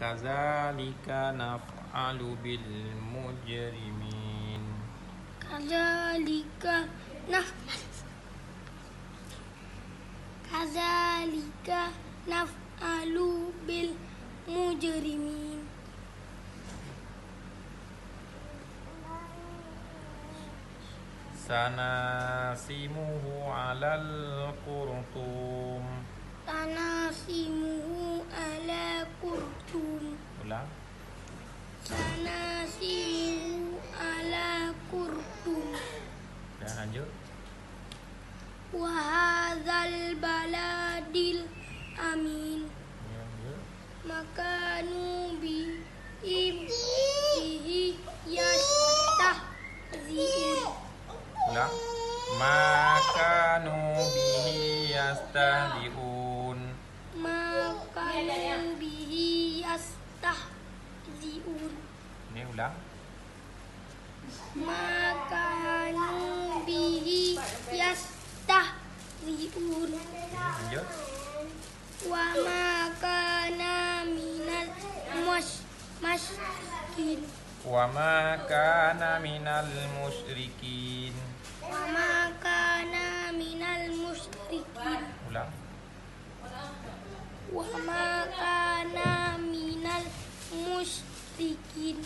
Kadzalika naf'alu bil mujrimin. Kadzalika naf'alu bil mujrimin. Sanasimuhu 'alal qurtum. Sanasimuhu 'ala qurtum. Ulang. Sanasimuhu 'ala qurtum. Dan lanjut. Wa hadzal baladil amin. Lanjut. Makanu bihi yastahzi'un. Ulang. Makanu bihi yastahzi'un. Makanu bihi yastahzi'un. Ini ulang. Makanu bihi yastahzi'un. Lanjut. Wa makana minal musyrikin. Wa ma kana minal musyrikin. Wa makana minal musyrikin. Ulang. Wa makana minal musyrikin.